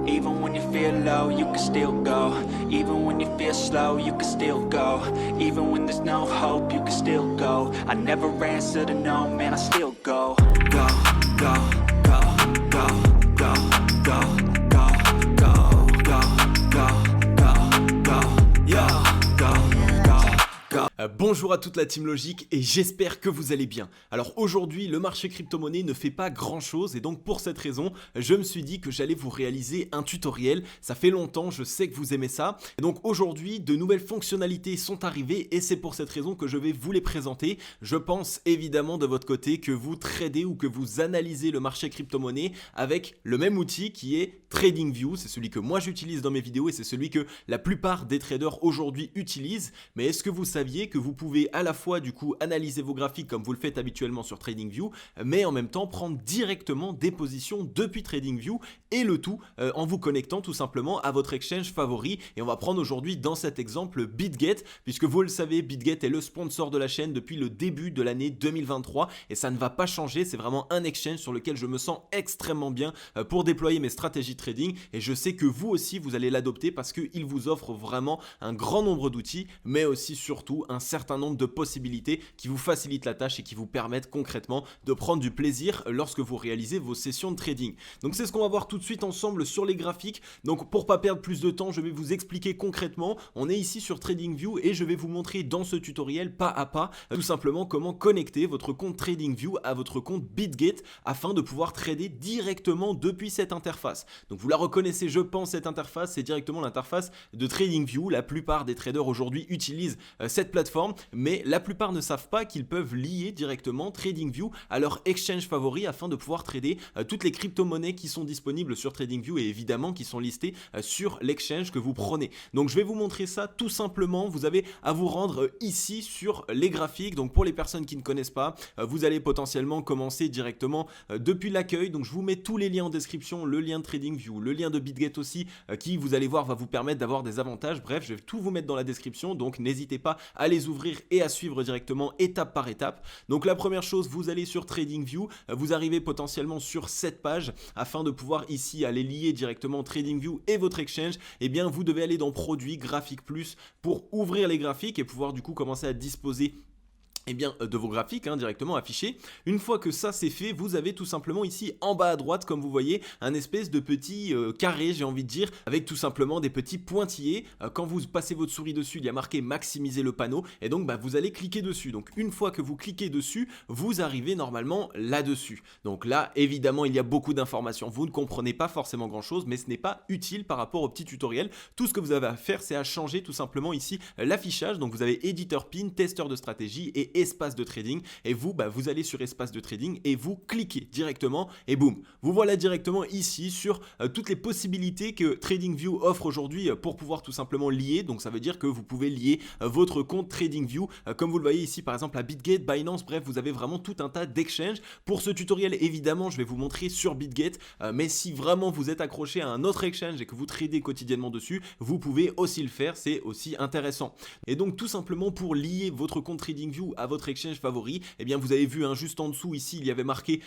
Even when you feel low, you can still go. Even when you feel slow, you can still go. Even when there's no hope, you can still go. I never answer to no, man, I still go. Go, go, go, go, go, go, go, go, go, go, go, go, yo, go, go, go. Bonjour à toute la team Logic et j'espère que vous allez bien. Alors aujourd'hui le marché crypto-monnaie ne fait pas grand chose et donc pour cette raison je me suis dit que j'allais vous réaliser un tutoriel. Ça fait longtemps, je sais que vous aimez ça. Et donc aujourd'hui de nouvelles fonctionnalités sont arrivées et c'est pour cette raison que je vais vous les présenter. Je pense évidemment de votre côté que vous tradez ou que vous analysez le marché crypto-monnaie avec le même outil qui est TradingView. C'est celui que moi j'utilise dans mes vidéos et c'est celui que la plupart des traders aujourd'hui utilisent. Mais est-ce que vous saviez que vous pouvez à la fois du coup analyser vos graphiques comme vous le faites habituellement sur TradingView, mais en même temps prendre directement des positions depuis TradingView et le tout en vous connectant tout simplement à votre exchange favori. Et on va prendre aujourd'hui dans cet exemple BitGet, puisque vous le savez, BitGet est le sponsor de la chaîne depuis le début de l'année 2023 et ça ne va pas changer. C'est vraiment un exchange sur lequel je me sens extrêmement bien pour déployer mes stratégies de trading et je sais que vous aussi vous allez l'adopter parce qu'il vous offre vraiment un grand nombre d'outils, mais aussi surtout un certain nombre de possibilités qui vous facilitent la tâche et qui vous permettent concrètement de prendre du plaisir lorsque vous réalisez vos sessions de trading. Donc c'est ce qu'on va voir tout de suite ensemble sur les graphiques. Donc pour pas perdre plus de temps, je vais vous expliquer concrètement. On est ici sur TradingView et je vais vous montrer dans ce tutoriel pas à pas tout simplement comment connecter votre compte TradingView à votre compte BitGet afin de pouvoir trader directement depuis cette interface. Donc vous la reconnaissez, je pense, cette interface, c'est directement l'interface de TradingView. La plupart des traders aujourd'hui utilisent cette plateforme, mais la plupart ne savent pas qu'ils peuvent lier directement TradingView à leur exchange favori afin de pouvoir trader toutes les crypto-monnaies qui sont disponibles sur TradingView et évidemment qui sont listées sur l'exchange que vous prenez. Donc je vais vous montrer ça tout simplement. Vous avez à vous rendre ici sur les graphiques. Donc pour les personnes qui ne connaissent pas, vous allez potentiellement commencer directement depuis l'accueil. Donc je vous mets tous les liens en description, le lien de TradingView, le lien de BitGet aussi, qui vous allez voir va vous permettre d'avoir des avantages. Bref, je vais tout vous mettre dans la description, donc n'hésitez pas à les ouvrir et à suivre directement étape par étape. Donc la première chose, vous allez sur TradingView, vous arrivez potentiellement sur cette page afin de pouvoir ici aller lier directement TradingView et votre exchange. Eh bien vous devez aller dans Produits, Graphiques Plus pour ouvrir les graphiques et pouvoir du coup commencer à disposer de vos graphiques directement affichés. Une fois que ça c'est fait, vous avez tout simplement ici en bas à droite, comme vous voyez, un espèce de petit carré, j'ai envie de dire, avec tout simplement des petits pointillés. Quand vous passez votre souris dessus, il y a marqué maximiser le panneau et donc vous allez cliquer dessus. Donc une fois que vous cliquez dessus, vous arrivez normalement là-dessus. Donc là, évidemment, il y a beaucoup d'informations. Vous ne comprenez pas forcément grand-chose, mais ce n'est pas utile par rapport au petit tutoriel. Tout ce que vous avez à faire, c'est à changer tout simplement ici l'affichage. Donc vous avez éditeur PIN, testeur de stratégie et espace de trading et vous vous allez sur espace de trading et vous cliquez directement et boum, vous voilà directement ici sur toutes les possibilités que TradingView offre aujourd'hui pour pouvoir tout simplement lier. Donc ça veut dire que vous pouvez lier votre compte TradingView comme vous le voyez ici par exemple à BitGet, Binance, bref vous avez vraiment tout un tas d'exchanges. Pour ce tutoriel évidemment je vais vous montrer sur BitGet, mais si vraiment vous êtes accroché à un autre exchange et que vous tradez quotidiennement dessus, vous pouvez aussi le faire, c'est aussi intéressant. Et donc tout simplement pour lier votre compte TradingView à votre exchange favori, eh bien vous avez vu juste en dessous ici il y avait marqué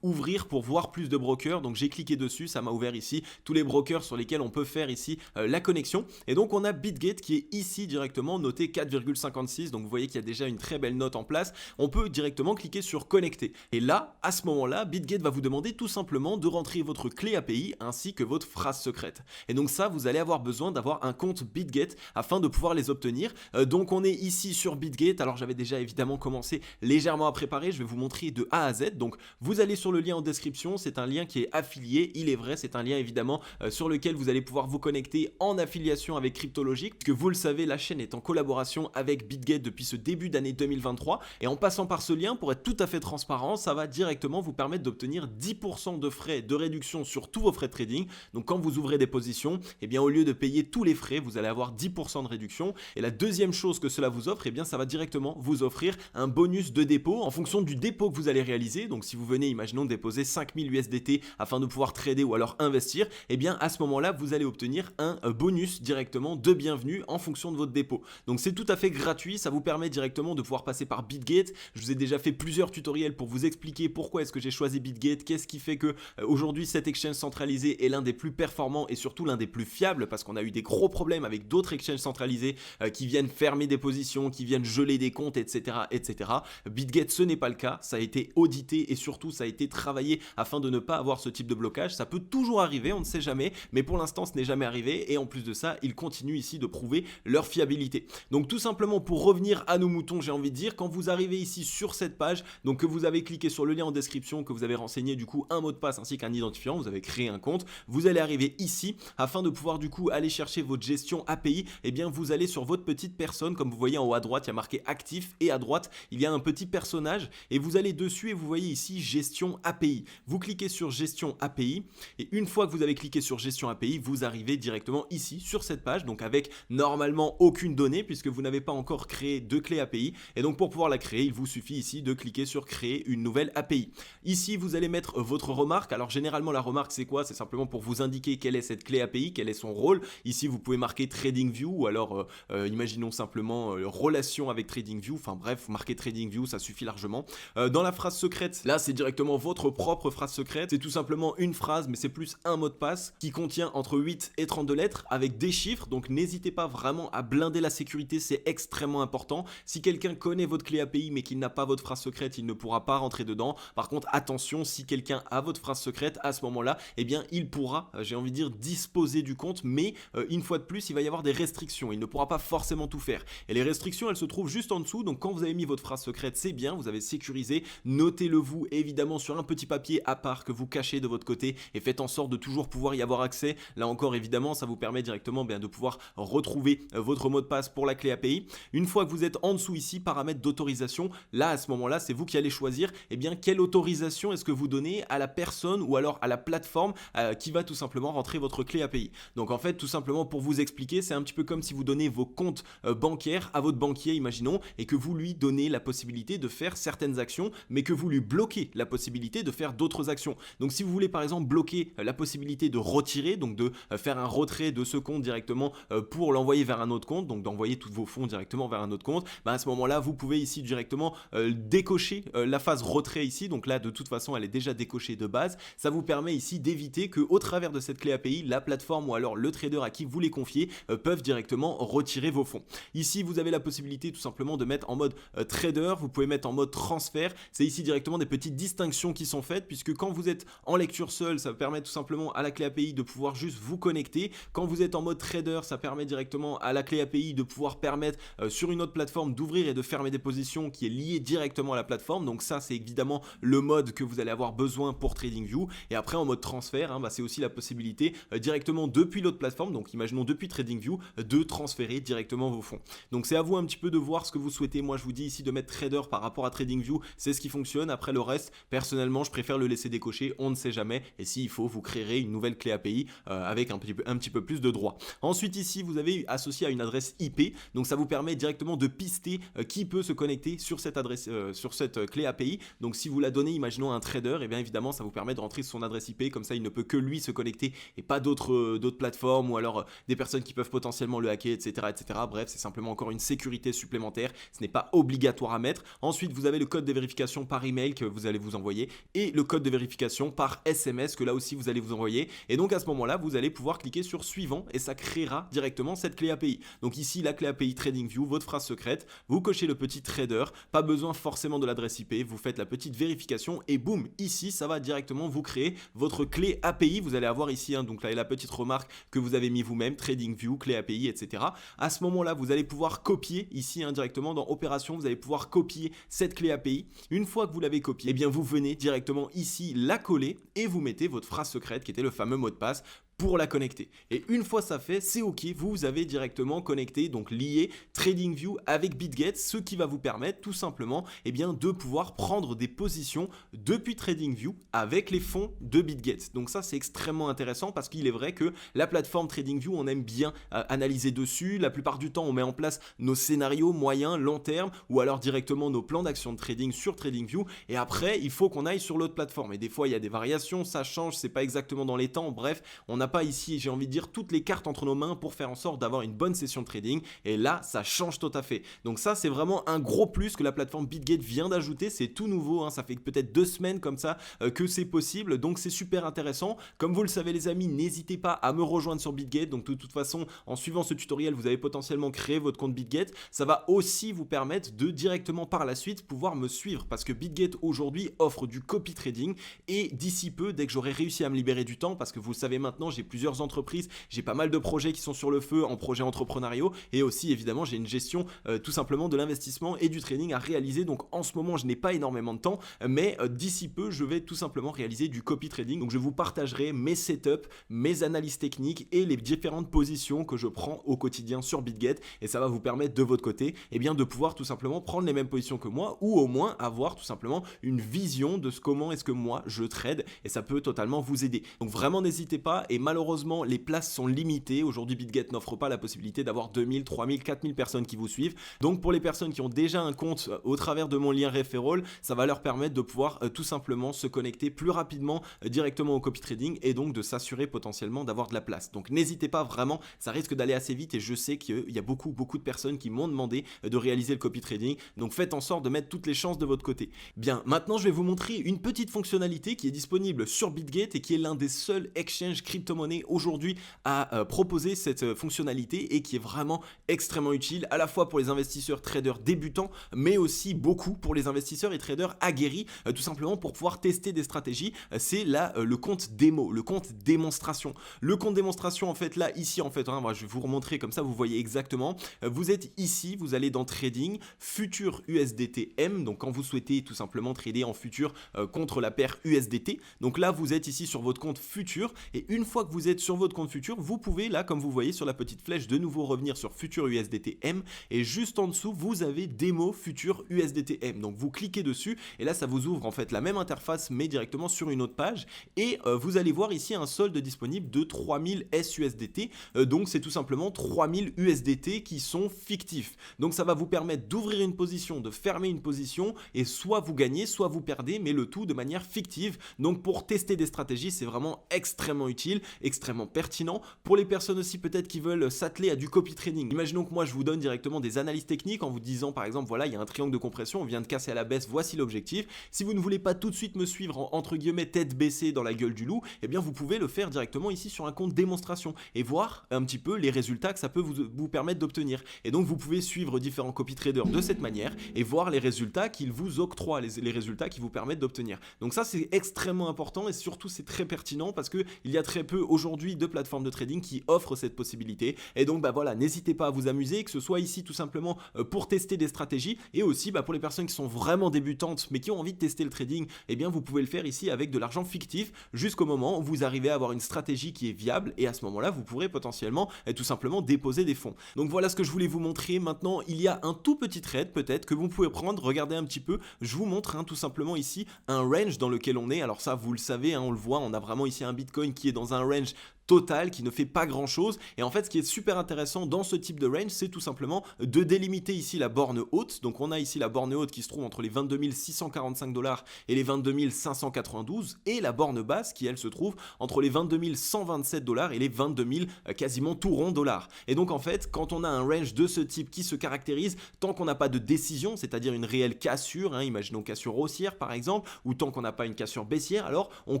ouvrir pour voir plus de brokers. Donc j'ai cliqué dessus, ça m'a ouvert ici tous les brokers sur lesquels on peut faire ici la connexion. Et donc on a BitGet qui est ici directement noté 4,56, donc vous voyez qu'il y a déjà une très belle note en place. On peut directement cliquer sur connecter et là à ce moment là BitGet va vous demander tout simplement de rentrer votre clé API ainsi que votre phrase secrète. Et donc ça vous allez avoir besoin d'avoir un compte BitGet afin de pouvoir les obtenir. Donc on est ici sur BitGet. Alors j'avais déjà évidemment commencé légèrement à préparer, je vais vous montrer de A à Z. Donc vous allez sur le lien en description, c'est un lien qui est affilié, il est vrai, c'est un lien évidemment sur lequel vous allez pouvoir vous connecter en affiliation avec Cryptologic, puisque vous le savez, la chaîne est en collaboration avec BitGet depuis ce début d'année 2023 et en passant par ce lien, pour être tout à fait transparent, ça va directement vous permettre d'obtenir 10% de frais de réduction sur tous vos frais de trading. Donc quand vous ouvrez des positions, eh bien au lieu de payer tous les frais, vous allez avoir 10% de réduction. Et la deuxième chose que cela vous offre, eh bien ça va directement vous offrir offrir un bonus de dépôt en fonction du dépôt que vous allez réaliser. Donc si vous venez, imaginons, déposer 5000 USDT afin de pouvoir trader ou alors investir, et bien à ce moment-là, vous allez obtenir un bonus directement de bienvenue en fonction de votre dépôt. Donc c'est tout à fait gratuit, ça vous permet directement de pouvoir passer par BitGate. Je vous ai déjà fait plusieurs tutoriels pour vous expliquer pourquoi est-ce que j'ai choisi BitGate, qu'est-ce qui fait que aujourd'hui cet exchange centralisé est l'un des plus performants et surtout l'un des plus fiables, parce qu'on a eu des gros problèmes avec d'autres exchanges centralisés qui viennent fermer des positions, qui viennent geler des comptes, etc. etc. BitGate, ce n'est pas le cas, ça a été audité et surtout ça a été travaillé afin de ne pas avoir ce type de blocage. Ça peut toujours arriver, on ne sait jamais, mais pour l'instant ce n'est jamais arrivé et en plus de ça, ils continuent ici de prouver leur fiabilité. Donc tout simplement pour revenir à nos moutons, j'ai envie de dire, quand vous arrivez ici sur cette page, donc que vous avez cliqué sur le lien en description, que vous avez renseigné du coup un mot de passe ainsi qu'un identifiant, vous avez créé un compte, vous allez arriver ici afin de pouvoir du coup aller chercher votre gestion API. Et bien vous allez sur votre petite personne, comme vous voyez en haut à droite, il y a marqué actif et à droite il y a un petit personnage et vous allez dessus et vous voyez ici gestion API. Vous cliquez sur gestion API et une fois que vous avez cliqué sur gestion API, vous arrivez directement ici sur cette page, donc avec normalement aucune donnée puisque vous n'avez pas encore créé de clé API. Et donc pour pouvoir la créer, il vous suffit ici de cliquer sur créer une nouvelle API. Ici vous allez mettre votre remarque. Alors généralement la remarque c'est quoi? C'est simplement pour vous indiquer quelle est cette clé API, quel est son rôle. Ici vous pouvez marquer TradingView ou alors imaginons simplement relation avec TradingView. Enfin bref, vous marquez TradingView, ça suffit largement. Dans la phrase secrète, là c'est directement votre propre phrase secrète. C'est tout simplement une phrase, mais c'est plus un mot de passe qui contient entre 8 et 32 lettres avec des chiffres. Donc n'hésitez pas vraiment à blinder la sécurité, c'est extrêmement important. Si quelqu'un connaît votre clé API mais qu'il n'a pas votre phrase secrète, il ne pourra pas rentrer dedans. Par contre attention, si quelqu'un a votre phrase secrète, à ce moment là, eh bien il pourra, j'ai envie de dire, disposer du compte, mais une fois de plus il va y avoir des restrictions, il ne pourra pas forcément tout faire. Et les restrictions elles se trouvent juste en dessous. Donc quand vous avez mis votre phrase secrète, c'est bien, vous avez sécurisé, notez-le vous évidemment sur un petit papier à part que vous cachez de votre côté et faites en sorte de toujours pouvoir y avoir accès. Là encore évidemment ça vous permet directement de pouvoir retrouver votre mot de passe pour la clé API. Une fois que vous êtes en dessous ici, paramètres d'autorisation, là à ce moment là c'est vous qui allez choisir quelle autorisation est-ce que vous donnez à la personne ou alors à la plateforme qui va tout simplement rentrer votre clé API. Donc en fait tout simplement pour vous expliquer, c'est un petit peu comme si vous donnez vos comptes bancaires à votre banquier, imaginons, et que vous lui donnez la possibilité de faire certaines actions mais que vous lui bloquez la possibilité de faire d'autres actions. Donc si vous voulez par exemple bloquer la possibilité de retirer, donc de faire un retrait de ce compte directement pour l'envoyer vers un autre compte, donc d'envoyer tous vos fonds directement vers un autre compte, à ce moment là vous pouvez ici directement décocher la phase retrait ici. Donc là de toute façon elle est déjà décochée de base. Ça vous permet ici d'éviter que au travers de cette clé API, la plateforme ou alors le trader à qui vous les confiez peuvent directement retirer vos fonds. Ici vous avez la possibilité tout simplement de mettre en mode trader, vous pouvez mettre en mode transfert. C'est ici directement des petites distinctions qui sont faites puisque quand vous êtes en lecture seule, ça permet tout simplement à la clé API de pouvoir juste vous connecter. Quand vous êtes en mode trader, ça permet directement à la clé API de pouvoir permettre sur une autre plateforme d'ouvrir et de fermer des positions qui est liée directement à la plateforme. Donc ça c'est évidemment le mode que vous allez avoir besoin pour TradingView. Et après en mode transfert, c'est aussi la possibilité directement depuis l'autre plateforme, donc imaginons depuis TradingView, de transférer directement vos fonds. Donc c'est à vous un petit peu de voir ce que vous souhaitez. Moi je vous dis ici de mettre trader par rapport à TradingView, c'est ce qui fonctionne. Après le reste, personnellement je préfère le laisser décocher, on ne sait jamais, et s'il faut vous créerez une nouvelle clé API avec un petit peu plus de droits. Ensuite ici vous avez associé à une adresse IP, donc ça vous permet directement de pister qui peut se connecter sur cette adresse, sur cette clé API. Donc si vous la donnez, imaginons à un trader, et bien évidemment ça vous permet de rentrer son adresse IP, comme ça il ne peut que lui se connecter et pas d'autres plateformes ou alors des personnes qui peuvent potentiellement le hacker, etc. etc. Bref, c'est simplement encore une sécurité supplémentaire, ce n'est pas obligatoire à mettre. Ensuite vous avez le code de vérification par email que vous allez vous envoyer et le code de vérification par SMS que là aussi vous allez vous envoyer. Et donc à ce moment là vous allez pouvoir cliquer sur suivant et ça créera directement cette clé API. Donc ici la clé API TradingView, votre phrase secrète, vous cochez le petit trader, pas besoin forcément de l'adresse IP, vous faites la petite vérification et boum, ici ça va directement vous créer votre clé API. Vous allez avoir ici donc là la petite remarque que vous avez mis vous-même, TradingView, clé API, etc. À ce moment là vous allez pouvoir copier ici directement dans opération, vous allez pouvoir copier cette clé API. Une fois que vous l'avez copiée, eh bien vous venez directement ici la coller et vous mettez votre phrase secrète qui était le fameux mot de passe pour la connecter. Et une fois ça fait, c'est ok, vous avez directement connecté, donc lié TradingView avec BitGet, ce qui va vous permettre tout simplement de pouvoir prendre des positions depuis TradingView avec les fonds de BitGet. Donc ça c'est extrêmement intéressant parce qu'il est vrai que la plateforme TradingView, on aime bien analyser dessus. La plupart du temps on met en place nos scénarios moyen, long terme ou alors directement nos plans d'action de trading sur TradingView, et après il faut qu'on aille sur l'autre plateforme, et des fois il y a des variations, ça change, c'est pas exactement dans les temps, bref, on n'a pas ici, j'ai envie de dire, toutes les cartes entre nos mains pour faire en sorte d'avoir une bonne session de trading, et là ça change tout à fait. Donc ça c'est vraiment un gros plus que la plateforme BitGet vient d'ajouter, c'est tout nouveau, ça fait peut-être 2 semaines comme ça que c'est possible, donc c'est super intéressant. Comme vous le savez les amis, n'hésitez pas à me rejoindre sur BitGet, donc de toute façon en suivant ce tutoriel vous avez potentiellement créé votre compte BitGet, ça va aussi vous permettre de directement par la suite pouvoir me suivre, parce que BitGet aujourd'hui offre du copy trading, et d'ici peu, dès que j'aurai réussi à me libérer du temps, parce que vous le savez maintenant, j'ai plusieurs entreprises, j'ai pas mal de projets qui sont sur le feu en projets entrepreneuriaux, et aussi évidemment j'ai une gestion tout simplement de l'investissement et du trading à réaliser. Donc en ce moment je n'ai pas énormément de temps, mais d'ici peu je vais tout simplement réaliser du copy trading. Donc je vous partagerai mes setups, mes analyses techniques et les différentes positions que je prends au quotidien sur BitGet, et ça va vous permettre de votre côté de pouvoir tout simplement prendre les mêmes positions que moi, ou au moins avoir tout simplement une vision de comment est-ce que moi je trade, et ça peut totalement vous aider. Donc vraiment n'hésitez pas, et malheureusement les places sont limitées. Aujourd'hui BitGet n'offre pas la possibilité d'avoir 2000, 3000, 4000 personnes qui vous suivent. Donc pour les personnes qui ont déjà un compte au travers de mon lien referral, ça va leur permettre de pouvoir tout simplement se connecter plus rapidement directement au copy trading, et donc de s'assurer potentiellement d'avoir de la place. Donc n'hésitez pas, vraiment ça risque d'aller assez vite, et je sais qu'il y a beaucoup de personnes qui m'ont demandé de réaliser le copy trading, donc faites en sorte de mettre toutes les chances de votre côté. Bien, maintenant je vais vous montrer une petite fonctionnalité qui est disponible sur BitGet et qui est l'un des seuls exchanges crypto-monnaies aujourd'hui à proposer cette fonctionnalité, et qui est vraiment extrêmement utile à la fois pour les investisseurs traders débutants, mais aussi beaucoup pour les investisseurs et traders aguerris, tout simplement pour pouvoir tester des stratégies. C'est là le compte démo, le compte démonstration. Le compte démonstration, en fait là ici, en fait moi, je vais vous remontrer comme ça vous voyez exactement. Vous êtes ici, vous allez dans trading, futur USDT-M, donc quand vous souhaitez tout simplement trader en futur contre la paire USDT. Donc là vous êtes ici sur votre compte futur, et une fois que vous êtes sur votre compte futur, vous pouvez là, comme vous voyez sur la petite flèche, de nouveau revenir sur futur USDT-M, et juste en dessous vous avez démo futur USDT-M. Donc vous cliquez dessus, et là ça vous ouvre en fait la même interface mais directement sur une autre page, et vous allez voir ici un solde disponible de 3000 SUSDT, donc c'est tout simplement 3000 USDT qui sont fictifs. Donc ça va vous permettre d'ouvrir une position, de fermer une position, et soit vous gagnez, soit vous perdez, mais le tout de manière fictive. Donc pour tester des stratégies, c'est vraiment extrêmement utile, extrêmement pertinent. Pour les personnes aussi peut-être qui veulent s'atteler à du copy trading, imaginons que moi je vous donne directement des analyses techniques en vous disant par exemple voilà, il y a un triangle de compression, on vient de casser à la baisse, voici l'objectif. Si vous ne voulez pas tout de suite me suivre entre guillemets tête baissée dans la gueule du loup, eh bien vous pouvez le faire directement ici sur un compte démonstration et voir un petit peu les résultats que ça peut vous permettre d'obtenir. Et donc vous pouvez suivre différents copy traders de cette manière et voir les résultats qu'ils vous octroient, les résultats qui vous permettent d'obtenir. Donc ça c'est extrêmement important, et surtout c'est très pertinent parce que il y a très peu aujourd'hui de plateformes de trading qui offrent cette possibilité. Et donc voilà, n'hésitez pas à vous amuser, que ce soit ici tout simplement pour tester des stratégies, et aussi pour les personnes qui sont vraiment débutantes mais qui ont envie de tester le trading, eh bien vous pouvez le faire ici avec de l'argent fictif jusqu'au moment où vous arrivez à avoir une stratégie qui est viable, et à ce moment-là vous pourrez potentiellement tout simplement déposer des fonds. Donc voilà ce que je voulais vous montrer. Maintenant il y a un tout petit trade peut-être que vous pouvez prendre. Regardez un petit peu, je vous montre tout simplement ici un range dans lequel on est. Alors ça vous le savez, on le voit, on a vraiment ici un Bitcoin qui est dans un range total, qui ne fait pas grand chose. Et en fait ce qui est super intéressant dans ce type de range, c'est tout simplement de délimiter ici la borne haute. Donc on a ici la borne haute qui se trouve entre les 22 645 $ et les 22 592, et la borne basse qui elle se trouve entre les 22 127 $ et les 22 000 quasiment tout rond dollars. Et donc en fait quand on a un range de ce type qui se caractérise, tant qu'on n'a pas de décision, c'est-à-dire une réelle cassure, imaginons cassure haussière par exemple, ou tant qu'on n'a pas une cassure baissière, alors on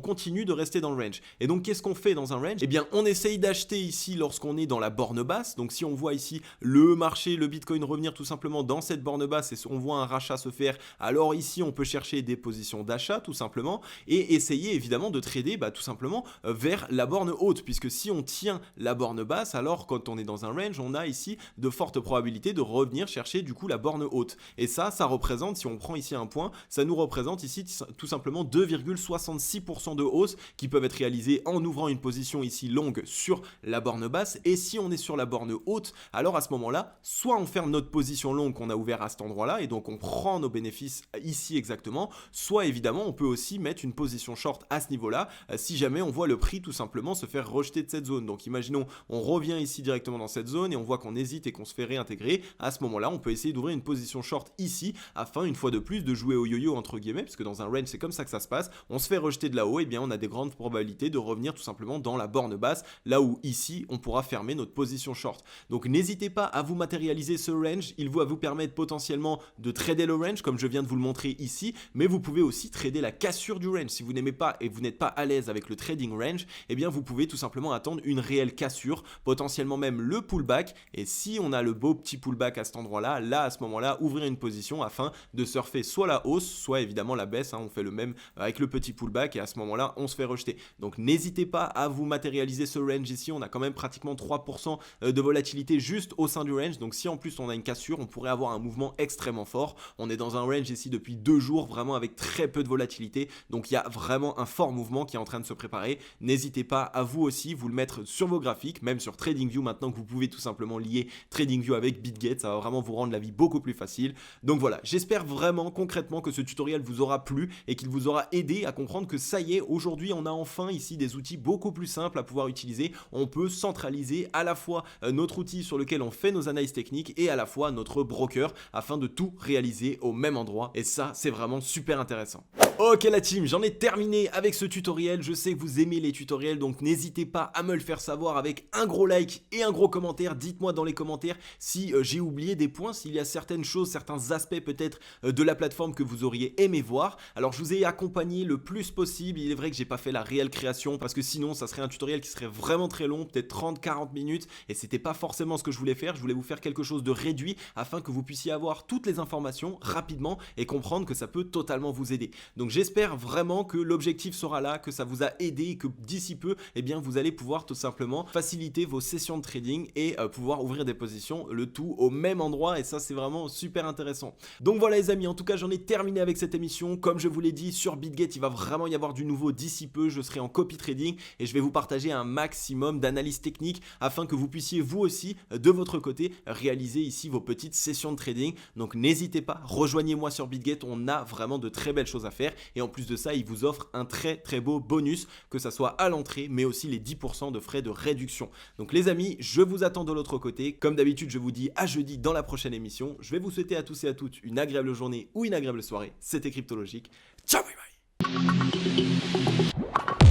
continue de rester dans le range. Et donc qu'est-ce qu'on fait dans un range? Eh bien on essaye d'acheter ici lorsqu'on est dans la borne basse. Donc si on voit ici le marché, le Bitcoin revenir tout simplement dans cette borne basse, et on voit un rachat se faire, alors ici on peut chercher des positions d'achat tout simplement, et essayer évidemment de trader tout simplement vers la borne haute, puisque si on tient la borne basse, alors quand on est dans un range, on a ici de fortes probabilités de revenir chercher du coup la borne haute. Et ça représente, si on prend ici un point, ça nous représente ici tout simplement 2,66% de hausse qui peuvent être réalisées en ouvrant une position ici ici longue sur la borne basse, et si on est sur la borne haute, alors à ce moment-là, soit on ferme notre position longue qu'on a ouvert à cet endroit-là, et donc on prend nos bénéfices ici exactement, soit évidemment on peut aussi mettre une position short à ce niveau-là, si jamais on voit le prix tout simplement se faire rejeter de cette zone. Donc imaginons, on revient ici directement dans cette zone, et on voit qu'on hésite et qu'on se fait réintégrer, à ce moment-là, on peut essayer d'ouvrir une position short ici, afin une fois de plus de jouer au yo-yo entre guillemets, parce que dans un range c'est comme ça que ça se passe, on se fait rejeter de là-haut, et bien on a des grandes probabilités de revenir tout simplement dans la borne basse, là où ici on pourra fermer notre position short. Donc n'hésitez pas à vous matérialiser ce range, il va vous permettre potentiellement de trader le range comme je viens de vous le montrer ici, mais vous pouvez aussi trader la cassure du range. Si vous n'aimez pas et vous n'êtes pas à l'aise avec le trading range, eh bien vous pouvez tout simplement attendre une réelle cassure, potentiellement même le pullback, et si on a le beau petit pullback à cet endroit-là, là à ce moment-là, ouvrir une position afin de surfer soit la hausse, soit évidemment la baisse, on fait le même avec le petit pullback, et à ce moment-là, on se fait rejeter. Donc n'hésitez pas à vous matérialiser ce range ici, on a quand même pratiquement 3% de volatilité juste au sein du range, donc si en plus on a une cassure, on pourrait avoir un mouvement extrêmement fort. On est dans un range ici depuis 2 jours, vraiment avec très peu de volatilité, donc il y a vraiment un fort mouvement qui est en train de se préparer. N'hésitez pas à vous aussi vous le mettre sur vos graphiques, même sur TradingView maintenant que vous pouvez tout simplement lier TradingView avec BitGet, ça va vraiment vous rendre la vie beaucoup plus facile. Donc voilà, j'espère vraiment concrètement que ce tutoriel vous aura plu et qu'il vous aura aidé à comprendre que ça y est, aujourd'hui on a enfin ici des outils beaucoup plus simples à pouvoir utiliser. On peut centraliser à la fois notre outil sur lequel on fait nos analyses techniques et à la fois notre broker afin de tout réaliser au même endroit, et ça c'est vraiment super intéressant. Ok la team, j'en ai terminé avec ce tutoriel, je sais que vous aimez les tutoriels, donc n'hésitez pas à me le faire savoir avec un gros like et un gros commentaire. Dites-moi dans les commentaires si j'ai oublié des points, s'il y a certaines choses, certains aspects peut-être de la plateforme que vous auriez aimé voir. Alors je vous ai accompagné le plus possible, il est vrai que j'ai pas fait la réelle création parce que sinon ça serait un tutoriel qui serait vraiment très long, peut-être 30-40 minutes, et c'était pas forcément ce que je voulais faire. Je voulais vous faire quelque chose de réduit afin que vous puissiez avoir toutes les informations rapidement et comprendre que ça peut totalement vous aider. Donc j'espère vraiment que l'objectif sera là, que ça vous a aidé et que d'ici peu, eh bien, vous allez pouvoir tout simplement faciliter vos sessions de trading et pouvoir ouvrir des positions, le tout au même endroit, et ça c'est vraiment super intéressant. Donc voilà les amis, en tout cas j'en ai terminé avec cette émission. Comme je vous l'ai dit, sur BitGet il va vraiment y avoir du nouveau d'ici peu, je serai en copy trading et je vais vous partager un maximum d'analyses techniques afin que vous puissiez vous aussi de votre côté réaliser ici vos petites sessions de trading. Donc n'hésitez pas, rejoignez-moi sur BitGet, on a vraiment de très belles choses à faire, et en plus de ça il vous offre un très beau bonus, que ça soit à l'entrée mais aussi les 10% de frais de réduction. Donc les amis, je vous attends de l'autre côté. Comme d'habitude je vous dis à jeudi dans la prochaine émission. Je vais vous souhaiter à tous et à toutes une agréable journée ou une agréable soirée. C'était Cryptologique, ciao bye bye.